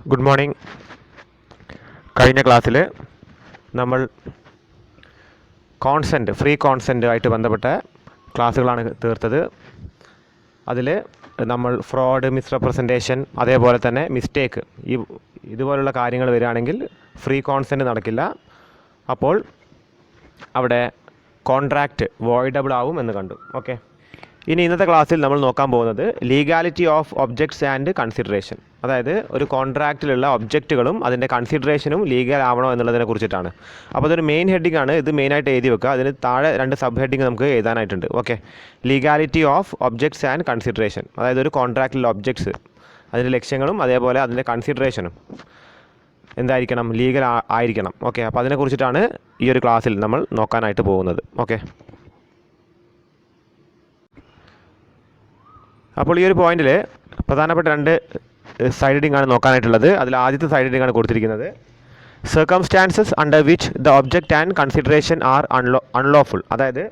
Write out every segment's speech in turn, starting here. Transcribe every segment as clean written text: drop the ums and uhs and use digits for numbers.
Good morning. കഴിഞ്ഞ ക്ലാസ്സിൽ നമ്മൾ ഫ്രീ കോൺസെൻ്റ് ആയിട്ട് ബന്ധപ്പെട്ട ക്ലാസ്സുകളാണ് തീർത്തത്. അതിൽ നമ്മൾ ഫ്രോഡ്, മിസ്റെപ്രസെൻറ്റേഷൻ, അതേപോലെ തന്നെ മിസ്റ്റേക്ക്, ഇതുപോലുള്ള കാര്യങ്ങൾ വരികയാണെങ്കിൽ ഫ്രീ കോൺസെൻ്റ് നടക്കില്ല. അപ്പോൾ അവിടെ കോൺട്രാക്റ്റ് വോയിഡബിൾ ആവും എന്ന് കണ്ടു. ഓക്കെ, ഇനി ഇന്നത്തെ ക്ലാസ്സിൽ നമ്മൾ നോക്കാൻ പോകുന്നത് legality of objects and consideration. അതായത് ഒരു കോൺട്രാക്റ്റിലുള്ള ഒബ്ജക്റ്റുകളും അതിൻ്റെ കൺസിഡറേഷനും ലീഗൽ ആവണോ എന്നുള്ളതിനെ കുറിച്ചിട്ടാണ്. അപ്പോൾ അതൊരു മെയിൻ ഹെഡിങ് ആണ്. ഇത് മെയിനായിട്ട് എഴുതി വെക്കുക. അതിന് താഴെ 2 സബ് ഹെഡിങ് നമുക്ക് എഴുതാനായിട്ടുണ്ട്. Okay, legality of objects and consideration, അതായത് ഒരു കോൺട്രാക്റ്റിലുള്ള ഒബ്ജക്ട്സ്, അതിൻ്റെ ലക്ഷ്യങ്ങളും അതേപോലെ അതിൻ്റെ കൺസിഡറേഷനും എന്തായിരിക്കണം? ലീഗൽ ആയിരിക്കണം. ഓക്കെ, അപ്പോൾ അതിനെക്കുറിച്ചിട്ടാണ് ഈ ഒരു ക്ലാസ്സിൽ നമ്മൾ നോക്കാനായിട്ട് പോകുന്നത്. ഓക്കെ, അപ്പോൾ ഈ ഒരു പോയിന്റിൽ പ്രധാനപ്പെട്ട 2 സൈഡ് ഹെഡിംഗ് ആണ് നോക്കാനായിട്ടുള്ളത്. അതിൽ ആദ്യത്തെ സൈഡ് ഹെഡിംഗ് ആണ് കൊടുത്തിരിക്കുന്നത് circumstances under which the object and consideration are unlawful. അതായത്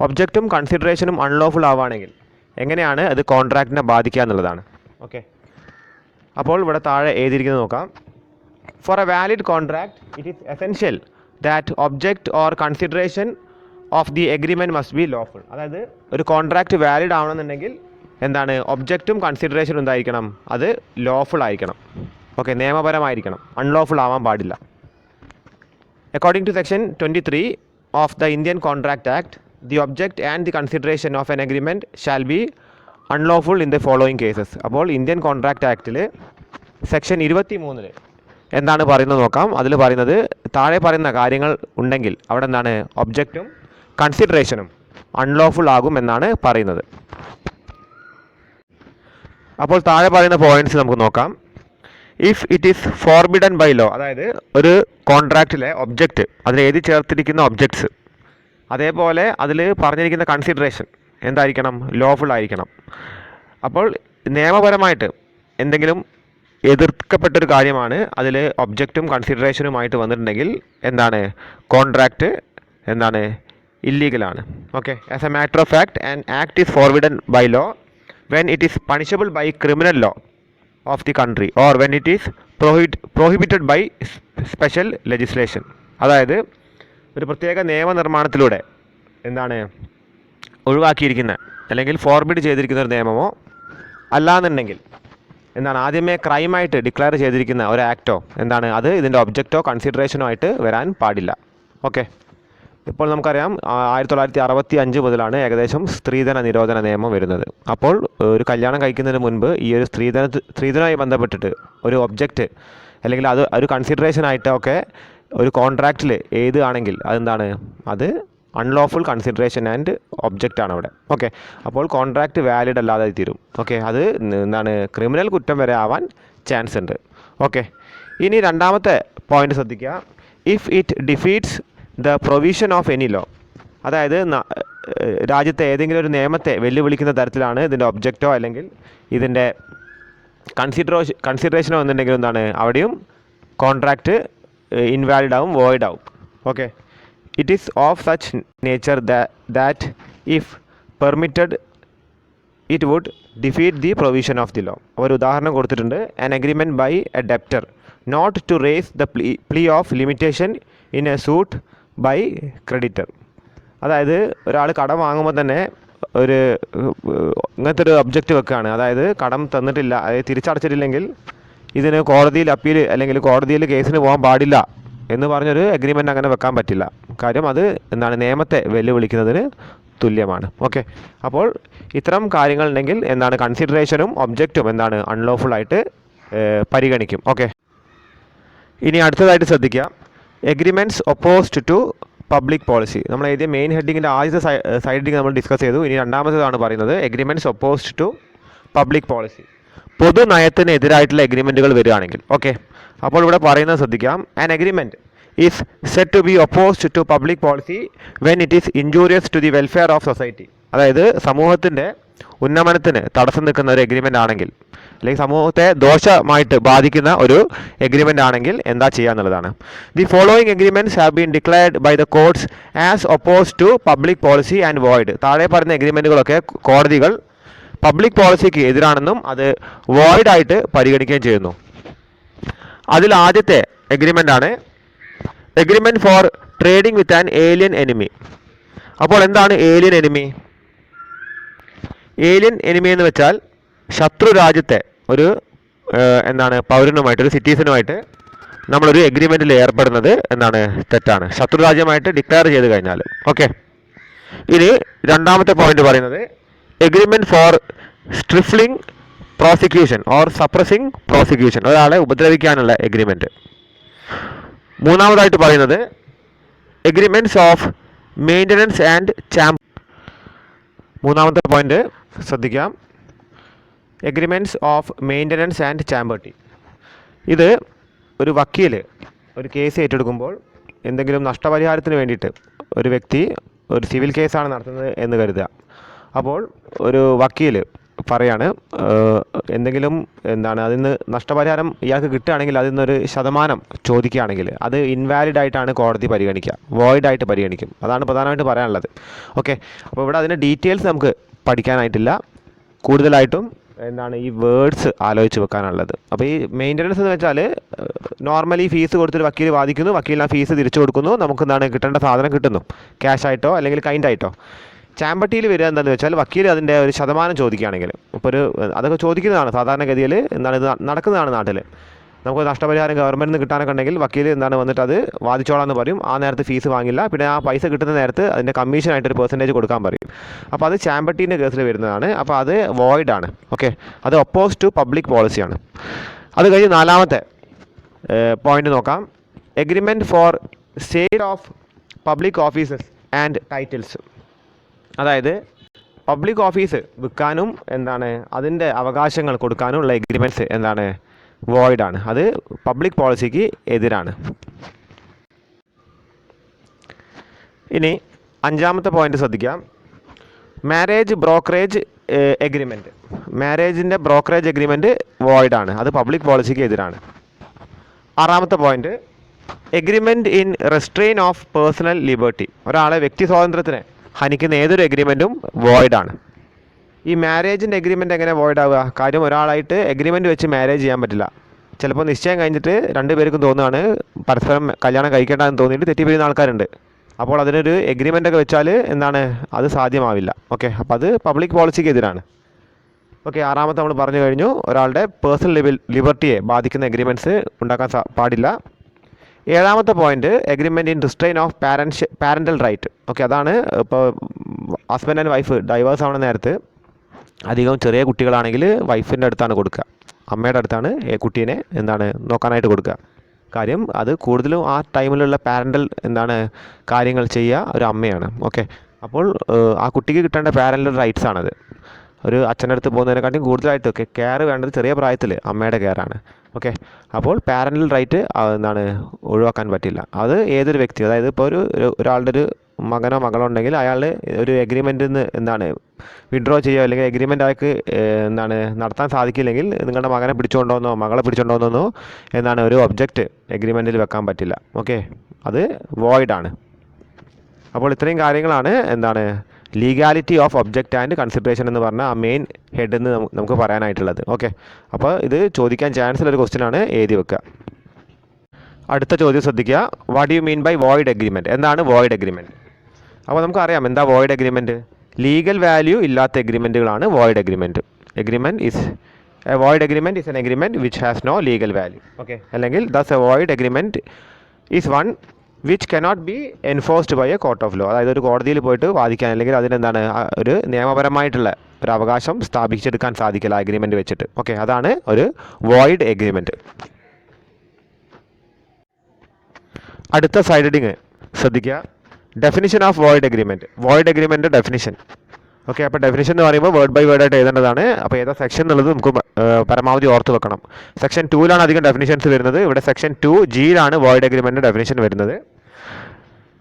ഒബ്ജക്റ്റും കൺസിഡറേഷനും അൺലോഫുൾ ആവുകയാണെങ്കിൽ എങ്ങനെയാണ് അത് കോൺട്രാക്റ്റിനെ ബാധിക്കുക എന്നുള്ളതാണ്. ഓക്കെ, അപ്പോൾ ഇവിടെ താഴെ എഴുതിയിരിക്കുന്നത് നോക്കാം. For a valid contract it is essential that object or consideration of the agreement must be lawful. അതായത് ഒരു കോൺട്രാക്റ്റ് വാലിഡ് ആവണമെന്നുണ്ടെങ്കിൽ എന്താണ്? ഒബ്ജക്റ്റും കൺസിഡറേഷനും എന്തായിരിക്കണം? അത് ലോഫുൾ ആയിരിക്കണം. ഓക്കെ, നിയമപരമായിരിക്കണം. അൺലോഫുൾ ആവാൻ പാടില്ല. According to section 23 of the Indian contract act, the object and the consideration of an agreement shall be unlawful in the following cases. അപ്പോൾ Indian contract ആക്ടിൽ സെക്ഷൻ 23 എന്താണ് പറയുന്നത് നോക്കാം. അതിൽ പറയുന്നത് താഴെ പറയുന്ന കാര്യങ്ങൾ ഉണ്ടെങ്കിൽ അവിടെ എന്താണ്? ഒബ്ജക്റ്റും കൺസിഡറേഷനും അൺലോഫുൾ ആകും എന്നാണ് പറയുന്നത്. അപ്പോൾ താഴെ പറയുന്ന പോയിന്റ്സ് നമുക്ക് നോക്കാം. If it is forbidden by law, അതായത് ഒരു കോൺട്രാക്റ്റിലെ ഒബ്ജക്റ്റ്, അതിൽ എഴുതി ചേർത്തിരിക്കുന്ന ഒബ്ജക്ട്സ്, അതേപോലെ അതിൽ പറഞ്ഞിരിക്കുന്ന കൺസിഡറേഷൻ എന്തായിരിക്കണം? ലോഫുൾ ആയിരിക്കണം. അപ്പോൾ നിയമപരമായിട്ട് എന്തെങ്കിലും എതിർക്കപ്പെട്ടൊരു കാര്യമാണ് അതിൽ ഒബ്ജക്റ്റും കൺസിഡറേഷനുമായിട്ട് വന്നിട്ടുണ്ടെങ്കിൽ എന്താണ്? കോൺട്രാക്റ്റ് എന്താണ്? ഇല്ലീഗലാണ്. Okay, as a matter of fact an act is forbidden by law when it is punishable by criminal law of the country or when it is prohibited by special legislation. അതായത് ഒരു പ്രത്യേക നിയമനിർമ്മാണത്തിലൂടെ എന്താണ് ഒഴിവാക്കിയിരിക്കുന്ന അല്ലെങ്കിൽ forbid ചെയ്തിരിക്കുന്ന ഒരു നിയമമോ അല്ലാന്നുണ്ടെങ്കിൽ എന്താണ് ആദ്യമേ ക്രൈമായിട്ട് ഡിക്ലെയർ ചെയ്തിരിക്കുന്ന ഒരു ആക്റ്റോ എന്താണ് അത് ഇതിൻ്റെ ഒബ്ജക്റ്റോ കൺസിഡറേഷനോ ആയിട്ട് വരാൻ പാടില്ല. ഓക്കെ, ഇപ്പോൾ നമുക്കറിയാം 1965 മുതലാണ് ഏകദേശം സ്ത്രീധന നിരോധന നിയമം വരുന്നത്. അപ്പോൾ ഒരു കല്യാണം കഴിക്കുന്നതിന് മുൻപ് ഈ ഒരു സ്ത്രീധനവുമായി ബന്ധപ്പെട്ടിട്ട് ഒരു ഒബ്ജക്റ്റ് അല്ലെങ്കിൽ അത് ഒരു കൺസിഡറേഷനായിട്ടൊക്കെ ഒരു കോൺട്രാക്റ്റിൽ എഴുതുകയാണെങ്കിൽ അതെന്താണ്? അത് അൺലോഫുൾ കൺസിഡറേഷൻ ആൻഡ് ഒബ്ജക്റ്റ് ആണ് അവിടെ. ഓക്കെ, അപ്പോൾ കോൺട്രാക്റ്റ് വാലിഡ് അല്ലാതെ തീരും. ഓക്കെ, അത് എന്താണ്? ക്രിമിനൽ കുറ്റം വരെ ആവാൻ ചാൻസ് ഉണ്ട്. ഓക്കെ, ഇനി രണ്ടാമത്തെ പോയിന്റ് ശ്രദ്ധിക്കുക. If it defeats the provision of any law, അതായത് രാജ്യത്തെ ഏതെങ്കിലും ഒരു നിയമത്തെ വെല്ലുവിളിക്കുന്ന തരത്തിലാണ് ഇതിൻ്റെ ഒബ്ജക്റ്റോ അല്ലെങ്കിൽ ഇതിൻ്റെ കൺസിഡറേഷനോ എന്നുണ്ടെങ്കിൽ എന്താണ്? അവിടെയും കോൺട്രാക്റ്റ് ഇൻവാലിഡ് ആവും, വോയിഡ് ആവും. Okay, it is of such nature that if permitted it would defeat the provision of the law. ഒരു ഉദാഹരണം കൊടുത്തിട്ടുണ്ട്. An agreement by a debtor not to raise the plea of limitation in a suit by creditor. അതായത് ഒരാൾ കടം വാങ്ങുമ്പോൾ തന്നെ ഒരു ഇങ്ങനത്തെ ഒരു ഒബ്ജക്റ്റ് വെക്കുകയാണ്. അതായത് കടം തന്നിട്ടില്ല, അതായത് തിരിച്ചടച്ചിട്ടില്ലെങ്കിൽ ഇതിന് കോടതിയിൽ അപ്പീൽ അല്ലെങ്കിൽ കോടതിയിൽ കേസിന് പോകാൻ പാടില്ല എന്ന് പറഞ്ഞൊരു അഗ്രിമെൻ്റ് അങ്ങനെ വെക്കാൻ പറ്റില്ല. കാര്യം അത് എന്താണ്? നിയമത്തെ വെല്ലുവിളിക്കുന്നതിന് തുല്യമാണ്. ഓക്കെ, അപ്പോൾ ഇത്തരം കാര്യങ്ങളുണ്ടെങ്കിൽ എന്താണ്? കൺസിഡറേഷനും ഒബ്ജക്റ്റും എന്താണ്? അൺലോഫുള്ളായിട്ട് പരിഗണിക്കും. ഓക്കെ, ഇനി അടുത്തതായിട്ട് ശ്രദ്ധിക്കുക. Agreements opposed to public policy. നമ്മൾ എഴുതിയ മെയിൻ ഹെഡിങ്ങിൻ്റെ ആദ്യത്തെ സൈഡ് ഹെഡിങ് നമ്മൾ ഡിസ്കസ് ചെയ്തു. ഇനി രണ്ടാമത്തേതാണ് പറയുന്നത് agreements opposed to public policy. പൊതു നയത്തിന് എതിരായിട്ടുള്ള എഗ്രിമെൻറ്റുകൾ വരികയാണെങ്കിൽ. ഓക്കെ, അപ്പോൾ ഇവിടെ പറയുന്നത് ശ്രദ്ധിക്കാം. An agreement is said to be opposed to public policy when it is injurious to the welfare of society. അതായത് സമൂഹത്തിൻ്റെ ഉന്നമനത്തിന് തടസ്സം നിൽക്കുന്ന ഒരു എഗ്രിമെൻ്റ് ആണെങ്കിൽ അല്ലെങ്കിൽ സമൂഹത്തെ ദോഷമായിട്ട് ബാധിക്കുന്ന ഒരു എഗ്രിമെൻ്റ് ആണെങ്കിൽ എന്താ ചെയ്യുക എന്നുള്ളതാണ്. The following agreements have been declared by the courts as opposed to public policy and void. താഴെ പറയുന്ന എഗ്രിമെൻറ്റുകളൊക്കെ കോടതികൾ പബ്ലിക് പോളിസിക്ക് എതിരാണെന്നും അത് വോയിഡ് ആയിട്ട് പരിഗണിക്കുകയും ചെയ്യുന്നു. അതിൽ ആദ്യത്തെ എഗ്രിമെൻ്റ് ആണ് agreement for trading with an alien enemy. അപ്പോൾ എന്താണ് ഏലിയൻ എനിമി? ഏലിയൻ എനിമി എന്ന് വെച്ചാൽ ശത്രു രാജ്യത്തെ ഒരു എന്താണ് പൗരനുമായിട്ട്, ഒരു സിറ്റിസനുമായിട്ട് നമ്മളൊരു എഗ്രിമെൻറ്റിൽ ഏർപ്പെടുന്നത് എന്താണ് തെറ്റാണ്, ശത്രു രാജ്യമായിട്ട് ഡിക്ലെയർ ചെയ്ത് കഴിഞ്ഞാൽ. ഓക്കെ, ഇനി രണ്ടാമത്തെ പോയിന്റ് പറയുന്നത് agreement for stifling prosecution or suppressing prosecution, ഒരാളെ ഉപദ്രവിക്കാനുള്ള എഗ്രിമെൻറ്റ്. മൂന്നാമതായിട്ട് പറയുന്നത് എഗ്രിമെൻറ്റ്സ് ഓഫ് മെയിൻ്റനൻസ് ആൻഡ് മൂന്നാമത്തെ പോയിന്റ് ശ്രദ്ധിക്കാം, agreements of maintenance and champerty. ഇത് ഒരു വക്കീൽ ഒരു കേസ് ഏറ്റെടുക്കുമ്പോൾ എന്തെങ്കിലും നഷ്ടപരിഹാരത്തിന് വേണ്ടിയിട്ട് ഒരു വ്യക്തി ഒരു സിവിൽ കേസാണ് നടത്തുന്നത് എന്ന് കരുതുക. അപ്പോൾ ഒരു വക്കീൽ പറയാണ് എന്തെങ്കിലും എന്താണ് അതിൽ നിന്ന് നഷ്ടപരിഹാരം ഇയാൾക്ക് കിട്ടുകയാണെങ്കിൽ അതിൽ നിന്നൊരു ശതമാനം ചോദിക്കുകയാണെങ്കിൽ അത് ഇൻവാലിഡ് ആയിട്ടാണ് കോടതി പരിഗണിക്കുക, വോയിഡ് ആയിട്ട് പരിഗണിക്കും. അതാണ് പ്രധാനമായിട്ട് പറയാനുള്ളത്. ഓക്കെ, അപ്പോൾ ഇവിടെ അതിൻ്റെ ഡീറ്റെയിൽസ് നമുക്ക് പഠിക്കാനായിട്ടില്ല, കൂടുതലായിട്ടും എന്താണ് ഈ വേർഡ്സ് ആലോചിച്ച് വെക്കാനുള്ളത്. അപ്പോൾ ഈ മെയിൻ്റനൻസ് എന്ന് വെച്ചാൽ നോർമലി ഫീസ് കൊടുത്തൊരു വക്കീൽ വാദിക്കുന്നു, വക്കീലിന് ആ ഫീസ് തിരിച്ചു കൊടുക്കുന്നു, നമുക്ക് എന്താണ് കിട്ടേണ്ട സാധനം കിട്ടുന്നു, ക്യാഷ് ആയിട്ടോ അല്ലെങ്കിൽ കൈൻഡ് ആയിട്ടോ. ചാമ്പട്ടിയിൽ വരിക എന്താണെന്ന് വെച്ചാൽ വക്കീൽ അതിൻ്റെ ഒരു ശതമാനം ചോദിക്കുകയാണെങ്കിൽ, ഇപ്പോൾ ഒരു അതൊക്കെ ചോദിക്കുന്നതാണ് സാധാരണഗതിയിൽ, എന്താണ് ഇത് നടക്കുന്നതാണ് നാട്ടിൽ. നമുക്ക് നഷ്ടപരിഹാരം ഗവൺമെൻറ്റിൽ നിന്ന് കിട്ടാനൊക്കെ ഉണ്ടെങ്കിൽ വക്കീൽ എന്താണ് വന്നിട്ട് അത് വാദിച്ചോളാന്ന് പറയും. ആ നേരത്ത് ഫീസ് വാങ്ങില്ല, പിന്നെ ആ പൈസ കിട്ടുന്ന നേരത്ത് അതിൻ്റെ കമ്മീഷനായിട്ടൊരു പെർസെൻറ്റേജ് കൊടുക്കാൻ പറയും. അപ്പോൾ അത് ചാമ്പട്ടീൻ്റെ കേസിൽ വരുന്നതാണ്. അപ്പോൾ അത് വോയിഡ് ആണ്. ഓക്കെ, അത് ഒപ്പോസ് ടു പബ്ലിക് പോളിസിയാണ്. അത് കഴിഞ്ഞ് നാലാമത്തെ പോയിന്റ് നോക്കാം, agreement for sale of public offices and titles. അതായത് പബ്ലിക് ഓഫീസ് വിൽക്കാനും എന്താണ് അതിൻ്റെ അവകാശങ്ങൾ കൊടുക്കാനും ഉള്ള എഗ്രിമെൻറ്റ്സ് എന്താണ് വോയിഡ് ആണ്, അത് പബ്ലിക് പോളിസിക്ക് എതിരാണ്. ഇനി അഞ്ചാമത്തെ പോയിന്റ് ശ്രദ്ധിക്കാം, മാരേജ് ബ്രോക്കറേജ് എഗ്രിമെൻറ്റ്. മാരേജിൻ്റെ ബ്രോക്കറേജ് എഗ്രിമെൻറ്റ് വോയിഡ് ആണ്, അത് പബ്ലിക് പോളിസിക്ക് എതിരാണ്. ആറാമത്തെ point agreement in restraint of personal liberty. ഒരാളെ വ്യക്തി സ്വാതന്ത്ര്യത്തിനെ ഹനിക്കുന്ന ഏതൊരു എഗ്രിമെൻറ്റും വോയിഡ് ആണ്. ഈ മാരേജിൻ്റെ എഗ്രിമെൻറ്റ് എങ്ങനെ വോയിഡ് ആവുക? കാര്യം ഒരാളായിട്ട് എഗ്രിമെൻറ്റ് വെച്ച് മാരേജ് ചെയ്യാൻ പറ്റില്ല. ചിലപ്പോൾ നിശ്ചയം കഴിഞ്ഞിട്ട് രണ്ടുപേർക്കും തോന്നുകയാണ് പരസ്പരം കല്യാണം കഴിക്കേണ്ടതെന്ന് തോന്നിയിട്ട് തെറ്റിപ്പിരിയുന്ന ആൾക്കാരുണ്ട്. അപ്പോൾ അതിനൊരു എഗ്രിമെൻ്റൊക്കെ വെച്ചാൽ എന്താണ് അത് സാധ്യമാവില്ല. ഓക്കെ, അപ്പോൾ അത് പബ്ലിക് പോളിസിക്ക് എതിരാണ്. ഓക്കെ, ആറാമത്തെ നമ്മൾ പറഞ്ഞു കഴിഞ്ഞു, ഒരാളുടെ പേഴ്സണൽ ലിബർട്ടിയെ ബാധിക്കുന്ന എഗ്രിമെൻറ്റ്സ് ഉണ്ടാക്കാൻ പാടില്ല. ഏഴാമത്തെ point agreement in restraint of parental right. Okay, അതാണ് ഇപ്പോൾ ഹസ്ബൻഡ് ആൻഡ് വൈഫ് ഡൈവേഴ്സ് ആവുന്ന നേരത്ത് അധികം ചെറിയ കുട്ടികളാണെങ്കിൽ വൈഫിൻ്റെ അടുത്താണ് കൊടുക്കുക, അമ്മയുടെ അടുത്താണ് കുട്ടീനെ എന്താണ് നോക്കാനായിട്ട് കൊടുക്കുക. കാര്യം അത് കൂടുതലും ആ ടൈമിലുള്ള പാരൻ്റൽ എന്താണ് കാര്യങ്ങൾ ചെയ്യുക ഒരു അമ്മയാണ്. ഓക്കെ, അപ്പോൾ ആ കുട്ടിക്ക് കിട്ടേണ്ട പാരൻ്റൽ റൈറ്റ്സ് ആണത്. ഒരു അച്ഛൻ്റെ അടുത്ത് പോകുന്നതിനെക്കാട്ടും കൂടുതലായിട്ട് കെയർ വേണ്ടത് ചെറിയ പ്രായത്തിൽ അമ്മയുടെ കെയറാണ്. ഓക്കെ, അപ്പോൾ പാരൻ്റൽ റൈറ്റ് എന്താണ് ഒഴിവാക്കാൻ പറ്റില്ല. അത് ഏതൊരു വ്യക്തി, അതായത് ഇപ്പോൾ ഒരാളുടെ ഒരു മകനോ മകളോ ഉണ്ടെങ്കിൽ അയാൾ ഒരു എഗ്രിമെൻറ്റിൽ നിന്ന് എന്താണ് വിഡ്രോ ചെയ്യുക അല്ലെങ്കിൽ എഗ്രിമെൻ്റ് അയാൾക്ക് എന്താണ് നടത്താൻ സാധിക്കില്ലെങ്കിൽ നിങ്ങളുടെ മകനെ പിടിച്ചുകൊണ്ടോന്നോ മകളെ പിടിച്ചുകൊണ്ടോന്നോ എന്താണ് ഒരു ഒബ്ജക്റ്റ് എഗ്രിമെൻറ്റിൽ വെക്കാൻ പറ്റില്ല. ഓക്കെ, അത് വോയിഡാണ്. അപ്പോൾ ഇത്രയും കാര്യങ്ങളാണ് എന്താണ് legality of object and consideration എന്ന് പറഞ്ഞാൽ ആ മെയിൻ ഹെഡ് എന്ന് നമുക്ക് പറയാനായിട്ടുള്ളത്. ഓക്കെ, അപ്പോൾ ഇത് ചോദിക്കാൻ ചാൻസ് ഉള്ളൊരു ക്വസ്റ്റ്യനാണ്, എഴുതി വെക്കുക. അടുത്ത ചോദ്യം ശ്രദ്ധിക്കുക, what you mean by void agreement? എന്താണ് വോയിഡ് എഗ്രിമെൻറ്റ്? അപ്പോൾ നമുക്കറിയാം എന്താ വോയിഡ് എഗ്രിമെൻറ്റ്. ലീഗൽ വാല്യൂ ഇല്ലാത്ത എഗ്രിമെൻറ്റുകളാണ് void agreement. Void agreement is an agreement which has no legal value. Okay, അല്ലെങ്കിൽ thus a void agreement is one which cannot be enforced by a court of law. അതായത് ഒരു കോടതിയിൽ പോയിട്ട് വാദിക്കാൻ അല്ലെങ്കിൽ അതിനെന്താണ് ഒരു നിയമപരമായിട്ടുള്ള ഒരു അവകാശം സ്ഥാപിച്ചെടുക്കാൻ സാധിക്കില്ല എഗ്രിമെൻറ്റ് വെച്ചിട്ട്. ഓക്കെ, അതാണ് ഒരു വോയിഡ് എഗ്രിമെൻറ്റ്. അടുത്ത സൈഡ് ഹെഡിങ് ശ്രദ്ധിക്കുക, definition of void agreement. Void agreement definition. Okay, അപ്പോൾ ഡെഫിനിഷൻ എന്ന് പറയുമ്പോൾ വേർഡ് ബൈ വേർഡ് ആയിട്ട് എഴുതേണ്ടതാണ്. അപ്പോൾ ഏതാ സെക്ഷൻ എന്നുള്ളത് നമുക്ക് പരമാവധി ഓർത്ത് വെക്കണം. സെക്ഷൻ 2ലാണ് അധികം ഡെഫിനിഷൻസ് വരുന്നത്. ഇവിടെ സെക്ഷൻ 2Gയിലാണ് വോയിഡ് എഗ്രിമെൻറ്റ് ഡെഫിനിഷൻ വരുന്നത്.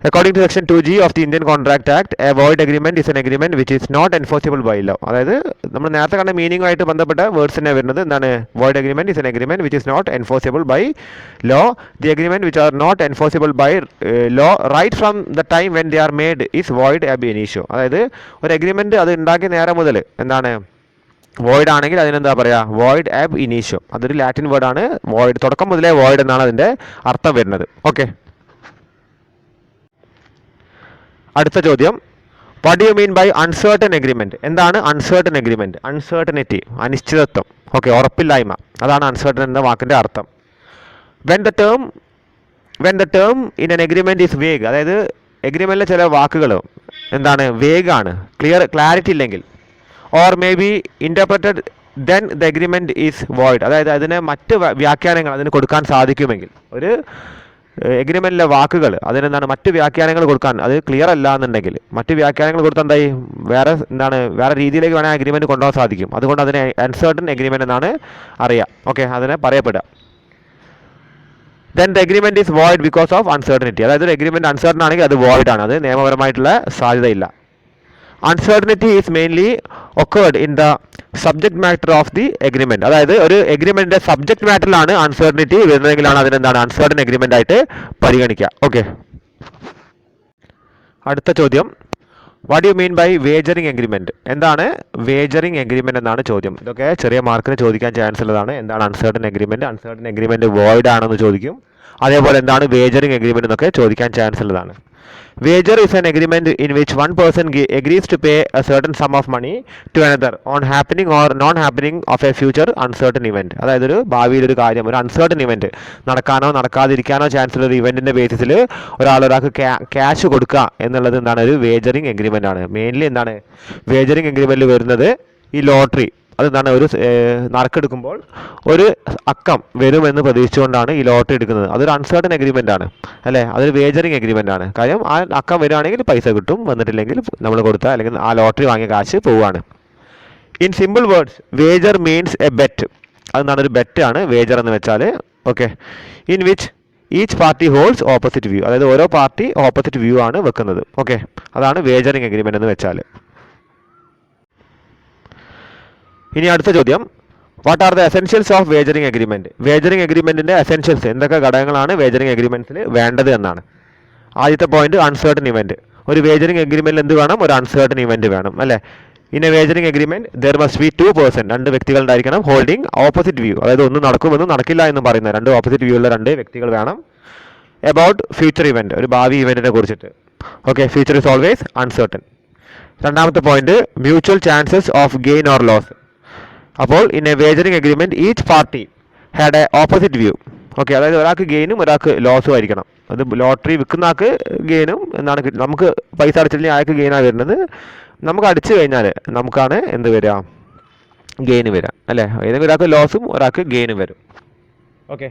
According to Section 2G of the Indian Contract Act, a void agreement is an agreement which is not enforceable by law. അതായത് നമ്മൾ നേരത്തെ കണ്ട മീനിങ്ങുമായിട്ട് ബന്ധപ്പെട്ട വേർഡ്സ് തന്നെ വരുന്നത് എന്താണ്? Void agreement is an agreement which is not enforceable by law. The agreement which are not enforceable by law right from the time when they are made is void ab initio. അതായത് ഒരു agreement അത് ഉണ്ടാക്കിയ നേരം മുതൽ എന്താണ് void ആണെങ്കിൽ അതിനെന്താ പറയുക, വോയിഡ് ആബ് ഇനീഷ്യോ. അതൊരു ലാറ്റിൻ വേർഡാണ്. വോയിഡ്, തുടക്കം മുതലേ വോയിഡ് എന്നാണ് അതിൻ്റെ അർത്ഥം വരുന്നത്. ഓക്കെ, അടുത്ത ചോദ്യം, what do you mean by uncertain agreement? എന്താണ് അൺസേർട്ടൻ എഗ്രിമെൻറ്റ്? അൺസേർട്ടനിറ്റി, അനിശ്ചിതത്വം. ഓക്കെ, ഉറപ്പില്ലായ്മ, അതാണ് അൺസേർട്ടൻ എന്ന വാക്കിൻ്റെ അർത്ഥം. When the term in an agreement is vague, അതായത് എഗ്രിമെൻറ്റിലെ ചില വാക്കുകൾ എന്താണ്, വേഗാണ്, ക്ലാരിറ്റി ഇല്ലെങ്കിൽ, or may be interpreted then the agreement is void, അതായത് അതിന് മറ്റ് വ്യാഖ്യാനങ്ങൾ അതിന് കൊടുക്കാൻ സാധിക്കുമെങ്കിൽ, ഒരു എഗ്രിമെൻറ്റിലെ വാക്കുകൾ അതിനെന്താണ് മറ്റ് വ്യാഖ്യാനങ്ങൾ കൊടുക്കാൻ അത് ക്ലിയർ അല്ല എന്നുണ്ടെങ്കിൽ, മറ്റ് വ്യാഖ്യാനങ്ങൾ കൊടുത്താൽ എന്തായി, വേറെ രീതിയിലേക്ക് വേണമെങ്കിൽ എഗ്രിമെൻറ്റ് കൊണ്ടുപോകാൻ സാധിക്കും. അതുകൊണ്ട് അതിനെ അൺസേർട്ടൻ എഗ്രിമെൻറ്റ് എന്നാണ് അറിയുക. ഓക്കെ, അതിനെ പറയപ്പെടുക. Then the agreement is void because of uncertainty, അതായത് ഒരു എഗ്രിമെൻറ്റ് അൺസേർട്ടൻ ആണെങ്കിൽ അത് വോയിഡ് ആണ്, അത് നിയമപരമായിട്ടുള്ള സാധ്യതയില്ല. Uncertainty is mainly occurred in the subject matter of the agreement, അതായത് ഒരു എഗ്രിമെൻറ്റിൻ്റെ സബ്ജക്ട് മാറ്ററിലാണ് അൺസേർട്ടനിറ്റി വരുന്നതെങ്കിലാണ് അതിനെന്താണ് അൺസേർട്ടൻ എഗ്രിമെൻ്റ് ആയിട്ട് പരിഗണിക്കുക. ഓക്കെ, അടുത്ത ചോദ്യം, what you mean by wagering agreement? എന്താണ് വേജറിങ് എഗ്രിമെൻറ്റ് എന്നാണ് ചോദ്യം. ഇതൊക്കെ ചെറിയ മാർക്കിന് ചോദിക്കാൻ ചാൻസ് ഉള്ളതാണ്. എന്താണ് uncertain agreement? Uncertain agreement void ആണെന്ന് ചോദിക്കും. അതേപോലെ എന്താണ് വേജറിങ് എഗ്രിമെൻറ്റ് എന്നൊക്കെ ചോദിക്കാൻ ചാൻസ് ഉള്ളതാണ്. Wager is an agreement in which one person agrees to pay a certain sum of money to another on happening or non-happening of a future uncertain event. അതായത് ഒരു ഭാവിയിൽ ഒരു കാര്യം, ഒരു അൺസേർട്ടൻ ഇവൻറ്റ്, നടക്കാനോ നടക്കാതിരിക്കാനോ ചാൻസ് ഉള്ള ഒരു ഇവൻറ്റിൻ്റെ ബേസിസിൽ ഒരാൾക്ക് ക്യാഷ് കൊടുക്കുക എന്നുള്ളത് എന്താണ്, ഒരു വേജറിങ് എഗ്രിമെൻ്റ് ആണ്. മെയിൻലി എന്താണ് വേജറിങ് എഗ്രിമെൻറ്റിൽ വരുന്നത്, ഈ ലോട്ടറി അതെന്താണ്, ഒരു നറുക്കെടുക്കുമ്പോൾ ഒരു അക്കം വരുമെന്ന് പ്രതീക്ഷിച്ചുകൊണ്ടാണ് ഈ ലോട്ടറി എടുക്കുന്നത്. അതൊരു അൺസേർട്ടൻ എഗ്രിമെൻ്റ് ആണ് അല്ലേ, അതൊരു വേജറിങ് എഗ്രിമെൻ്റ് ആണ്. കാര്യം ആ അക്കം വരുവാണെങ്കിൽ പൈസ കിട്ടും, വന്നിട്ടില്ലെങ്കിൽ നമ്മൾ കൊടുത്താൽ അല്ലെങ്കിൽ ആ ലോട്ടറി വാങ്ങിയ കാശ് പോവുകയാണ്. In simple words wager means a bet, അതെന്താണ് ഒരു ബെറ്റ് ആണ് വേജർ എന്ന് വെച്ചാൽ. Okay, in which each party holds opposite view, അതായത് ഓരോ പാർട്ടി ഓപ്പോസിറ്റ് വ്യൂ ആണ് വെക്കുന്നത്. ഓക്കെ, അതാണ് വേജറിങ് എഗ്രിമെൻ്റ് എന്ന് വെച്ചാൽ. ഇനി അടുത്ത ചോദ്യം, what are the essentials of wagering agreement? Wagering എഗ്രിമെൻറ്റിൻ്റെ എസെൻഷ്യൽസ്, എന്തൊക്കെ ഘടകങ്ങളാണ് വേജറിങ് എഗ്രിമെൻറ്റ്സിൽ വേണ്ടത് എന്നാണ്. ആദ്യത്തെ പോയിന്റ്, അൺസേർട്ടൻ ഇവൻറ്റ്. ഒരു വേജറിങ് എഗ്രിമെൻറ്റിൽ എന്ത് വേണം, ഒരു അൺസേർട്ടൻ ഇവൻറ്റ് വേണം അല്ലേ. In a wagering agreement there must be 2 person, രണ്ട് വ്യക്തികളുണ്ടായിരിക്കണം, ഹോൾഡിംഗ് ഓപ്പോസിറ്റ് വ്യൂ, അതായത് ഒന്ന് നടക്കുമെന്നും നടക്കില്ല എന്നും പറയുന്ന രണ്ട് ഓപ്പോസിറ്റ് വ്യൂ ഉള്ള രണ്ട് വ്യക്തികൾ വേണം. എബൌട്ട് ഫ്യൂച്ചർ ഇവൻറ്റ്, ഒരു ഭാവി ഇവൻറ്റിനെ കുറിച്ചിട്ട്. Okay, future is always uncertain. രണ്ടാമത്തെ point, mutual chances of gain or loss. അപ്പോൾ in a wagering agreement each party had a opposite view. Okay, അതായത് ഒരാൾക്ക് ഗെയിനും ഒരാൾക്ക് ലോസും ആയിരിക്കണം. അത് ലോട്ടറി വിൽക്കുന്ന ആൾക്ക് ഗെയിനും എന്നാണ്, നമുക്ക് പൈസ അടിച്ചില്ലെങ്കിൽ അയാൾക്ക് ഗെയിനാണ് വരുന്നത്, നമുക്ക് അടിച്ചു കഴിഞ്ഞാൽ നമുക്കാണ് എന്ത് വരിക, ഗെയിന് വരിക അല്ലേ. ഏതെങ്കിലും ഒരാൾക്ക് ലോസും ഒരാൾക്ക് ഗെയിനും വരും. ഓക്കെ,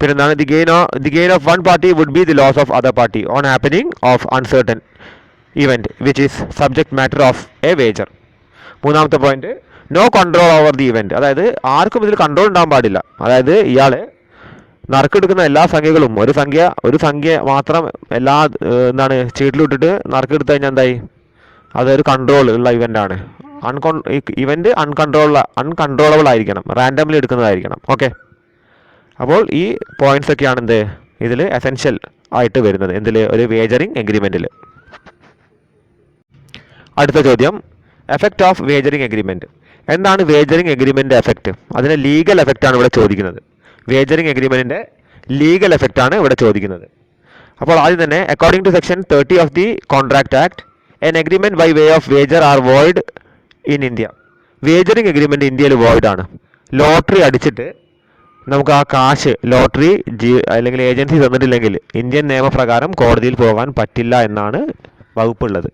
പിന്നെന്താണ്, the gain of one party would be the loss of other party on happening of uncertain event which is subject matter of a wager. മൂന്നാമത്തെ point, no control over the event, അതായത് ആർക്കും ഇതിൽ control ഉണ്ടാകാൻ പാടില്ല. അതായത് ഇയാൾ നറുക്കെടുക്കുന്ന എല്ലാ സംഖ്യകളും ഒരു സംഖ്യ മാത്രം എല്ലാ എന്താണ് ചീട്ടിലിട്ടിട്ട് നറുക്കെടുത്ത് കഴിഞ്ഞാൽ എന്തായി, അതൊരു കൺട്രോൾ ഉള്ള ഇവൻ്റ് ആണ്. ഇവൻറ്റ് അൺകൺട്രോളബിൾ ആയിരിക്കണം, റാൻഡംലി എടുക്കുന്നതായിരിക്കണം. ഓക്കെ, അപ്പോൾ ഈ പോയിന്റ്സ് ഒക്കെയാണ് എന്ത് ഇതിൽ എസെൻഷ്യൽ ആയിട്ട് വരുന്നത്, എന്തിൽ, ഒരു വേജറിങ് എഗ്രിമെൻറ്റിൽ. അടുത്ത ചോദ്യം, എഫക്റ്റ് ഓഫ് വേജറിങ് എഗ്രിമെൻറ്റ്. എന്താണ് വേജറിങ് എഗ്രിമെൻറ്റ് എഫക്റ്റ്? അതിൻ്റെ ലീഗൽ എഫക്റ്റാണ് ഇവിടെ ചോദിക്കുന്നത്. വേജറിങ് എഗ്രിമെൻറ്റിൻ്റെ ലീഗൽ എഫക്റ്റാണ് ഇവിടെ ചോദിക്കുന്നത്. അപ്പോൾ ആദ്യം തന്നെ, according to section 30 of the contract act, an agreement by way of wager are void in India. Wagering agreement ഇന്ത്യയിൽ വോയിഡ് ആണ്. ലോട്ടറി അടിച്ചിട്ട് നമുക്ക് ആ കാശ് ലോട്ടറി അല്ലെങ്കിൽ ഏജൻസി തന്നിട്ടില്ലെങ്കിൽ ഇന്ത്യൻ നിയമപ്രകാരം കോടതിയിൽ പോകാൻ പറ്റില്ല എന്നാണ് വകുപ്പുള്ളത്.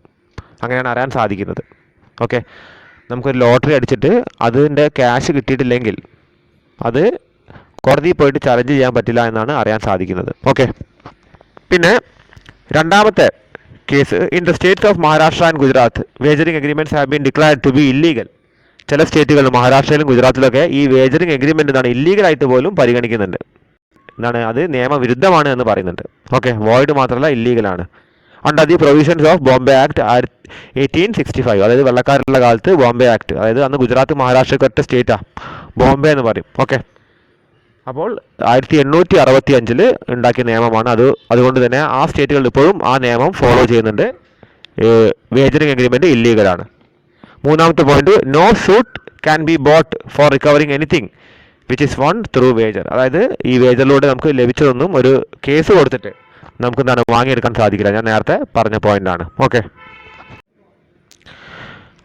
അങ്ങനെയാണ് അറിയാൻ സാധിക്കുന്നത്. ഓക്കെ, നമുക്കൊരു ലോട്ടറി അടിച്ചിട്ട് അതിൻ്റെ ക്യാഷ് കിട്ടിയിട്ടില്ലെങ്കിൽ അത് കോടതിയിൽ പോയിട്ട് ചലഞ്ച് ചെയ്യാൻ പറ്റില്ല എന്നാണ് അറിയാൻ സാധിക്കുന്നത്. ഓക്കെ, പിന്നെ രണ്ടാമത്തെ case, in the states of Maharashtra and Gujarat wagering agreements have been declared to be illegal. ചില സ്റ്റേറ്റുകൾ, മഹാരാഷ്ട്രയിലും ഗുജറാത്തിലൊക്കെ ഈ വേജറിങ് എഗ്രിമെൻറ്റ് എന്താണ്, ഇല്ലീഗലായിട്ട് പോലും പരിഗണിക്കുന്നുണ്ട്. എന്താണ്, അത് നിയമവിരുദ്ധമാണ് എന്ന് പറയുന്നുണ്ട്. ഓക്കെ, വോയിഡ് മാത്രമല്ല ഇല്ലീഗലാണ്. Under the provisions of Bombay act 1865, അതായത് വെള്ളക്കാരുള്ള കാലത്ത് ബോംബെ ആക്ട്, അതായത് അന്ന് ഗുജറാത്ത് മഹാരാഷ്ട്രയ്ക്ക് ഒറ്റ സ്റ്റേറ്റാണ്, ബോംബെ എന്ന് പറയും. ഓക്കെ, അപ്പോൾ 1865 ഉണ്ടാക്കിയ നിയമമാണ് അത്. അതുകൊണ്ട് തന്നെ ആ സ്റ്റേറ്റുകളിൽ ഇപ്പോഴും ആ നിയമം ഫോളോ ചെയ്യുന്നുണ്ട്. വേജറിങ് എഗ്രിമെൻറ്റ് ഇല്ലീഗലാണ്. മൂന്നാമത്തെ point, no suit can be bought for recovering anything which is won through wager. അതായത് ഈ വേജറിലൂടെ നമുക്ക് ലഭിച്ചതൊന്നും ഒരു കേസ് കൊടുത്തിട്ട് നമുക്ക് എന്താണ് വാങ്ങിയെടുക്കാൻ സാധിക്കില്ല. ഞാൻ നേരത്തെ പറഞ്ഞ പോയിന്റാണ്. ഓക്കെ,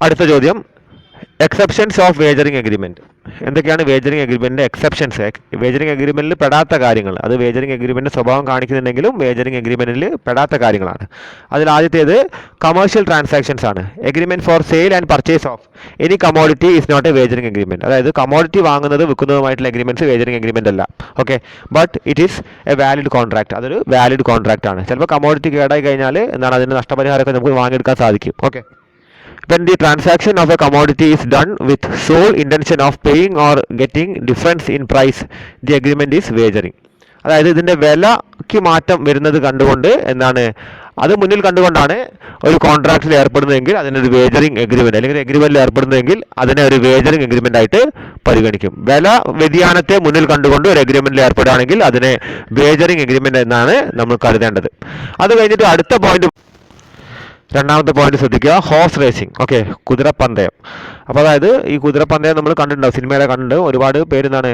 അടുത്ത ചോദ്യം, എക്സെപ്ഷൻസ് ഓഫ് വേജറിങ് എഗ്രിമെൻറ്റ്. എന്തൊക്കെയാണ് വേജറിങ് എഗ്രിമെൻറ്റിൻ്റെ എക്സെപ്ഷൻസ്? വേജറിങ് എഗ്രിമെൻറ്റിൽ പെടാത്ത കാര്യങ്ങൾ, അത് വേജറിങ് എഗ്രിമെൻറ്റ് സ്വഭാവം കാണിക്കുന്നുണ്ടെങ്കിലും വേജറിങ് എഗ്രിമെൻറ്റിൽ പെടാത്ത കാര്യങ്ങളാണ്. അതിൽ ആദ്യത്തേത് കമേഴ്ഷ്യൽ ട്രാൻസാക്ഷൻസ് ആണ്. Agreement for sale and purchase of any commodity is not a wagering agreement. അതായത് കമോഡിറ്റി വാങ്ങുന്നത് വിൽക്കുന്നതുമായിട്ടുള്ള എഗ്രിമെൻറ്റ്സ് വേജറിങ് എഗ്രിമെൻ്റ് അല്ല. Okay, but it is a valid contract. അതൊരു വാലിഡ് കോൺട്രാക്ട് ആണ്. ചിലപ്പോൾ കമോഡിറ്റി കേടായി കഴിഞ്ഞാൽ എന്താണ് അതിൻ്റെ നഷ്ടപരിഹാരമൊക്കെ നമുക്ക് വാങ്ങിയെടുക്കാൻ സാധിക്കും. Okay, when the transaction of a commodity is done with sole intention of paying or getting difference in price, the agreement is wagering. അതായത് ഇതിൻ്റെ വിലയ്ക്ക് മാറ്റം വരുന്നത് കണ്ടുകൊണ്ട് എന്താണ് അത് മുന്നിൽ കണ്ടുകൊണ്ടാണ് ഒരു കോൺട്രാക്റ്റിൽ ഏർപ്പെടുന്നതെങ്കിൽ അതിനൊരു വേജറിങ് എഗ്രിമെൻറ്റ് അല്ലെങ്കിൽ എഗ്രിമെൻറ്റിൽ ഏർപ്പെടുന്നതെങ്കിൽ അതിനെ ഒരു വേജറിങ് എഗ്രിമെൻ്റ് ആയിട്ട് പരിഗണിക്കും. വില വ്യതിയാനത്തെ മുന്നിൽ കണ്ടുകൊണ്ട് ഒരു എഗ്രിമെൻറ്റിൽ ഏർപ്പെടുകയാണെങ്കിൽ അതിനെ വേജറിങ് എഗ്രിമെൻറ്റ് എന്നാണ് നമ്മൾ കരുതേണ്ടത്. അത് കഴിഞ്ഞിട്ട് അടുത്ത പോയിന്റ്, രണ്ടാമത്തെ പോയിന്റ് ശ്രദ്ധിക്കുക, ഹോഴ്സ് റേസിംഗ്. ഓക്കെ, കുതിരപ്പന്തയം. അപ്പോൾ അതായത് ഈ കുതിരപ്പന്തയം നമ്മൾ കണ്ടിട്ടുണ്ടാവും, സിനിമയിലെ കണ്ടിട്ടുണ്ട്. ഒരുപാട് പേര് എന്താണ്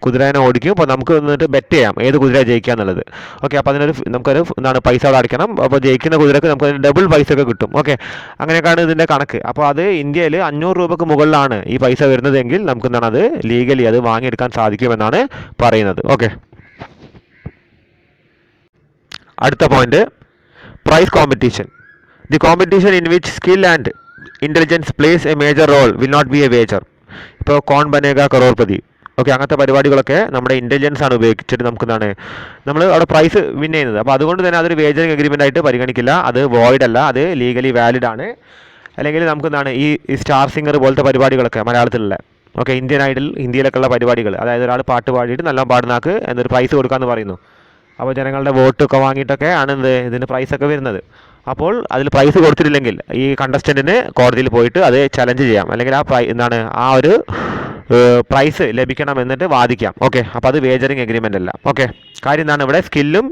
കുതിരേനെ ഓടിക്കും. അപ്പോൾ നമുക്ക് വന്നിട്ട് ബെറ്റ് ചെയ്യാം ഏത് കുതിര ജയിക്കുക എന്നുള്ളത്. ഓക്കെ, അപ്പോൾ നമുക്കൊരു എന്താണ് പൈസ അവിടെ അടയ്ക്കണം. അപ്പോൾ ജയിക്കുന്ന കുതിരക്ക് നമുക്ക് ഡബിൾ പൈസ ഒക്കെ കിട്ടും. ഓക്കെ, അങ്ങനെയൊക്കെയാണ് ഇതിൻ്റെ കണക്ക്. അപ്പോൾ അത് ഇന്ത്യയിൽ 500 രൂപയ്ക്ക് മുകളിലാണ് ഈ പൈസ വരുന്നതെങ്കിൽ നമുക്ക് എന്താണ് അത് ലീഗലി അത് വാങ്ങിയെടുക്കാൻ സാധിക്കുമെന്നാണ് പറയുന്നത്. ഓക്കെ, അടുത്ത point, price competition. The competition in which skill and intelligence plays a major role will not be a wager. ഇപ്പോൾ കോൺ ബനേഗ കറോർപതി, ഓക്കെ, അങ്ങനത്തെ പരിപാടികളൊക്കെ നമ്മുടെ ഇൻ്റലിജൻസ് ആണ് ഉപയോഗിച്ചിട്ട് നമുക്ക് എന്താണ് നമ്മൾ അവിടെ പ്രൈസ് വിൻ ചെയ്യുന്നത്. അപ്പോൾ അതുകൊണ്ട് തന്നെ അതൊരു വേജറിങ് എഗ്രിമെൻ്റ് ആയിട്ട് പരിഗണിക്കില്ല. അത് വോയിഡ് അല്ല, അത് ലീഗലി വാലിഡ് ആണ്. അല്ലെങ്കിൽ നമുക്ക് എന്താണ് ഈ സ്റ്റാർ സിംഗർ പോലത്തെ പരിപാടികളൊക്കെ മലയാളത്തിലുള്ള, ഓക്കെ, ഇന്ത്യൻ ഐഡൽ ഹിന്ദിയിലൊക്കെ ഉള്ള പരിപാടികൾ, അതായത് ഒരാൾ പാട്ട് പാടിയിട്ട് നല്ല പാടുന്നാക്ക് എന്നൊരു പ്രൈസ് കൊടുക്കാമെന്ന് പറയുന്നു. അപ്പോൾ ജനങ്ങളുടെ വോട്ടൊക്കെ വാങ്ങിയിട്ടൊക്കെ ആണ് ഇതിന് പ്രൈസൊക്കെ വരുന്നത്. അപ്പോൾ അതിൽ പ്രൈസ് കൊടുത്തിട്ടില്ലെങ്കിൽ ഈ കണ്ടസ്റ്റൻറ്റിന് കോടതിയിൽ പോയിട്ട് അത് ചലഞ്ച് ചെയ്യാം, അല്ലെങ്കിൽ ആ ഒരു പ്രൈസ് ലഭിക്കണം എന്നിട്ട് വാദിക്കാം. ഓക്കെ, അപ്പോൾ അത് വേജറിങ് എഗ്രിമെൻ്റ് അല്ല. ഓക്കെ, കാര്യം എന്താണ് ഇവിടെ സ്കില്ലും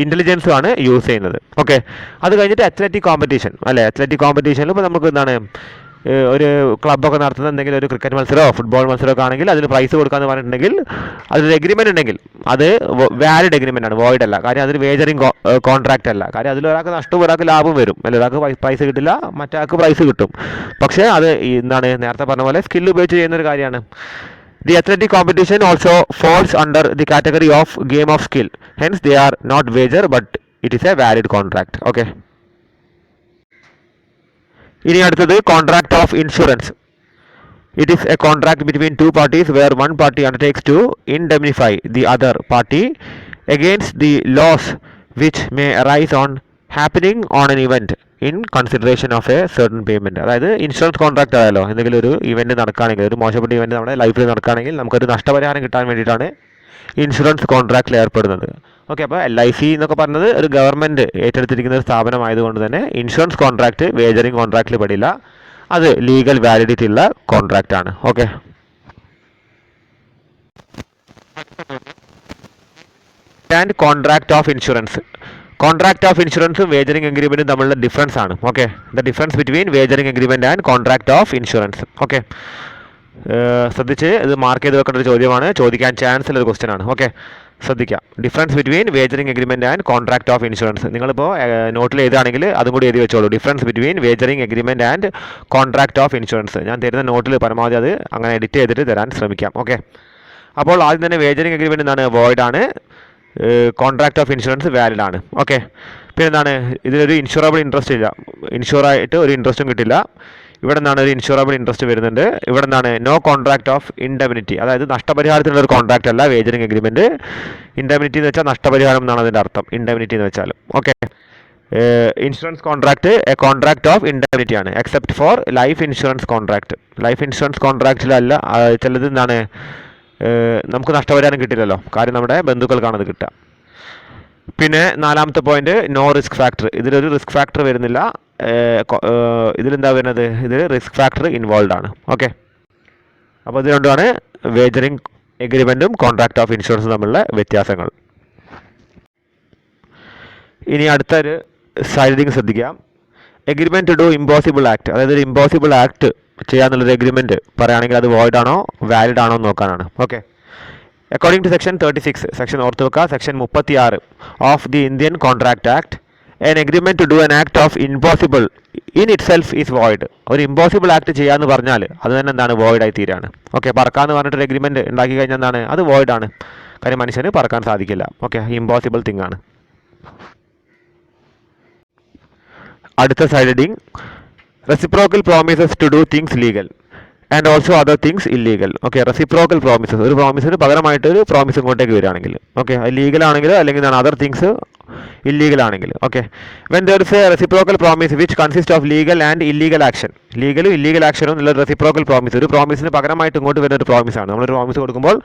ഇൻ്റലിജൻസും ആണ് യൂസ് ചെയ്യുന്നത്. ഓക്കെ, അത് കഴിഞ്ഞിട്ട് അത്ലറ്റിക് കോമ്പറ്റീഷൻ അല്ലേ. അത്ലറ്റിക് കോമ്പറ്റീഷനിൽ ഇപ്പോൾ നമുക്ക് എന്താണ് ഒരു ക്ലബ്ബൊക്കെ നടത്തുന്ന എന്തെങ്കിലും ഒരു ക്രിക്കറ്റ് മത്സരമോ ഫുട്ബോൾ മത്സരമൊക്കെ ആണെങ്കിൽ അതിന് പ്രൈസ് കൊടുക്കാമെന്ന് പറഞ്ഞിട്ടുണ്ടെങ്കിൽ അതിലൊരു എഗ്രിമെൻ്റ് ഉണ്ടെങ്കിൽ അത് വാലിഡ് എഗ്രിമെൻ്റ് ആണ്, വോയിഡ് അല്ല. കാര്യം അതൊരു വേജറിങ് കോൺട്രാക്റ്റ് അല്ല. കാര്യം അതിൽ ഒരാൾക്ക് നഷ്ടവും ഒരാൾക്ക് ലാഭം വരും, അല്ല ഒരാൾക്ക് പ്രൈസ് കിട്ടില്ല മറ്റൊരാൾക്ക് പ്രൈസ് കിട്ടും. പക്ഷേ അത് എന്താണ് നേരത്തെ പറഞ്ഞ പോലെ സ്കില്ല് ഉപയോഗിച്ച് ചെയ്യുന്നൊരു കാര്യമാണ്. The athletic competition also falls under the category of game of skill. Hence they are not wager but it is a valid contract. Okay. ഇനി അടുത്തത് contract of insurance. It is a contract between two parties where one party undertakes to indemnify the other party against the loss which may arise on happening on an event in consideration of a certain payment. അതായത് insurance contract ആയാലോ എന്തെങ്കിലും ഒരു event നടക്കുകയാണെങ്കിൽ, ഒരു മോശപ്പെട്ട event നമ്മുടെ ലൈഫിൽ നടക്കുകയാണെങ്കിൽ നമുക്കൊരു നഷ്ടപരിഹാരം കിട്ടാൻ വേണ്ടിയിട്ടാണ് ഇൻഷുറൻസ് കോൺട്രാക്റ്റിൽ ഏർപ്പെടുന്നത്. ഓക്കെ, അപ്പോൾ LIC എന്നൊക്കെ പറഞ്ഞത് ഒരു ഗവൺമെൻറ് ഏറ്റെടുത്തിരിക്കുന്ന ഒരു സ്ഥാപനമായതുകൊണ്ട് തന്നെ ഇൻഷുറൻസ് കോൺട്രാക്റ്റ് വേജറിങ് കോൺട്രാക്റ്റിൽ പെടില്ല. അത് ലീഗൽ വാലിഡിറ്റി ഉള്ള കോൺട്രാക്റ്റ് ആണ്. Okay, and contract of insurance. Contract of ഇൻഷുറൻസും വേജറിങ് എഗ്രിമെൻറ്റും തമ്മിലുള്ള ഡിഫറൻസ് ആണ്. Okay, the difference between wagering agreement and contract of insurance. Okay, ശ്രദ്ധിച്ച് ഇത് മാർക്ക് ചെയ്ത് വെക്കേണ്ട ഒരു ചോദ്യമാണ്, ചോദിക്കാൻ ചാൻസ് ഉള്ള ഒരു ക്വസ്റ്റ്യൻ ആണ്. ഓക്കെ, ശ്രദ്ധിക്കാം. Difference between wagering agreement and contract of insurance. നിങ്ങളിപ്പോൾ നോട്ടിൽ എഴുതുകയാണെങ്കിൽ അതും കൂടി എഴുതി വെച്ചോളൂ. Difference between wagering agreement and contract of insurance. ഞാൻ തരുന്ന നോട്ടിൽ പരമാവധി അത് അങ്ങനെ എഡിറ്റ് ചെയ്തിട്ട് തരാൻ ശ്രമിക്കാം. ഓക്കെ, അപ്പോൾ ആദ്യം തന്നെ വേജറിങ് എഗ്രിമെൻറ്റ് എന്താണ്, വോയിഡ് ആണ്. കോൺട്രാക്ട് ഓഫ് ഇൻഷുറൻസ് വാലിഡ് ആണ്. ഓക്കെ, പിന്നെ എന്താണ് ഇതിലൊരു ഇൻഷുറബിൾ ഇൻട്രസ്റ്റ് ഇല്ല, ഇൻഷുറായിട്ട് ഒരു ഇൻട്രസ്റ്റും കിട്ടില്ല. ഇവിടെ നിന്നാണ് ഒരു ഇൻഷുറബിൾ ഇൻട്രസ്റ്റ് വരുന്നുണ്ട്. ഇവിടെ നിന്നാണ് നോ കോൺട്രാക്ട് ഓഫ് ഇൻഡെമിനിറ്റി, അതായത് നഷ്ടപരിഹാരത്തിനുള്ള ഒരു കോൺട്രാക്റ്റ് അല്ല വേജറിങ് എഗ്രിമെൻറ്റ്. ഇൻഡെമിനിറ്റി എന്ന് വെച്ചാൽ നഷ്ടപരിഹാരം എന്നാണ് അതിൻ്റെ അർത്ഥം, ഇൻഡെമിനിറ്റി എന്ന് വെച്ചാൽ. Okay, insurance contract a contract of indemnity ആണ് except for life insurance contract. Life insurance കോൺട്രാക്റ്റിലല്ല ചിലത് എന്താണ് നമുക്ക് നഷ്ടപരിഹാരം കിട്ടില്ലല്ലോ, കാര്യം നമ്മുടെ ബന്ധുക്കൾക്കാണത് കിട്ടുക. പിന്നെ നാലാമത്തെ പോയിന്റ്, നോ റിസ്ക് ഫാക്ടർ. ഇതിലൊരു റിസ്ക് ഫാക്ടർ വരുന്നില്ല. ഇതിലെന്താ വരുന്നത്, ഇതിൽ റിസ്ക് ഫാക്ടർ ഇൻവോൾവ് ആണ്. ഓക്കെ, അപ്പോൾ ഇത് രണ്ടുമാണ് വേജറിങ് എഗ്രിമെൻറ്റും കോൺട്രാക്ട് ഓഫ് ഇൻഷുറൻസും തമ്മിലുള്ള വ്യത്യാസങ്ങൾ. ഇനി അടുത്തൊരു സൈഡിങ് ശ്രദ്ധിക്കാം. Agreement to do impossible act. അതായത് ഒരു ഇമ്പോസിബിൾ ആക്ട് ചെയ്യാന്നുള്ളൊരു എഗ്രിമെൻറ്റ് പറയുകയാണെങ്കിൽ അത് വോയിഡ് ആണോ വാലിഡ് ആണോ എന്ന് നോക്കാനാണ്. Okay, according to section 36, section ഓർത്ത് വെക്കുക, section 36 of the Indian contract act, an agreement to do an act of impossible in itself is void. ഒരു ഇമ്പോസിബിൾ ആക്ട് ചെയ്യാന്ന് പറഞ്ഞാൽ അത് തന്നെ എന്താണ്, വോയിഡ് ആയി തീരാണ്. ഓക്കെ, പറക്കാന്ന് പറഞ്ഞിട്ടൊരു എഗ്രിമെൻറ്റ് ഉണ്ടാക്കി കഴിഞ്ഞാൽ എന്താണ്, അത് വോയിഡ് ആണ്. കാര്യം മനുഷ്യന് പറക്കാൻ സാധിക്കില്ല. ഓക്കെ, ഇമ്പോസിബിൾ തിങ് ആണ്. അടുത്ത side heading, reciprocal promises to do things legal and also other things illegal. Okay, reciprocal promises, ഒരു പ്രോമിസിന് പകരമായിട്ട് ഒരു പ്രോമിസ് ഇങ്ങോട്ടേക്ക് വരികയാണെങ്കിൽ, ഓക്കെ, അത് ലീഗൽ ആണെങ്കിൽ അല്ലെങ്കിൽ അതർ തിങ്സ് ഇല്ലീഗൽ ആണെങ്കിൽ. Okay, when there is a reciprocal promise which consist of legal and illegal action, ലീഗലും ഇല്ലീഗൽ ആക്ഷനും എന്നുള്ള റെസിപ്രോക്കൽ പ്രോമിസ്, ഒരു പ്രോമിസിന് പകരമായിട്ട് ഇങ്ങോട്ട് വരുന്ന ഒരു പ്രോമിസാണ്. നമ്മളൊരു പ്രോമിസ് കൊടുക്കുമ്പോൾ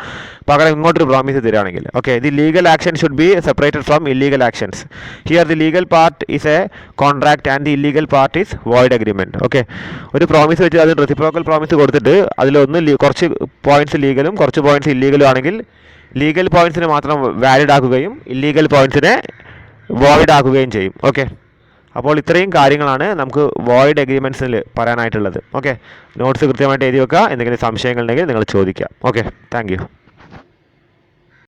പകരം ഇങ്ങോട്ടൊരു പ്രോമിസ് തരികയാണെങ്കിൽ, okay, the legal action should be separated from illegal actions. Here the legal part is a contract and the illegal part is void agreement. Okay, ഒരു പ്രോമിസ് വെച്ച് അതിന് റെസിപ്രോക്കൽ പ്രോമിസ് കൊടുത്തിട്ട് അതിലൊന്ന് കുറച്ച് പോയിന്റ്സ് ലീഗലും കുറച്ച് പോയിന്റ്സ് ഇല്ലീഗലും ആണെങ്കിൽ legal പോയിന്റ്സിനെ മാത്രം valid ആക്കുകയും ഇല്ലീഗൽ പോയിന്റ്സിനെ വോയിഡ് ആക്കുകയും ചെയ്യും. ഓക്കെ, അപ്പോൾ ഇത്രയും കാര്യങ്ങളാണ് നമുക്ക് വോയിഡ് എഗ്രിമെൻറ്റ്സിൽ പറയാനായിട്ടുള്ളത്. ഓക്കെ, നോട്ട്സ് കൃത്യമായിട്ട് എഴുതി വെക്കുക. എന്തെങ്കിലും സംശയങ്ങളുണ്ടെങ്കിൽ നിങ്ങൾ ചോദിക്കുക. Okay, thank you.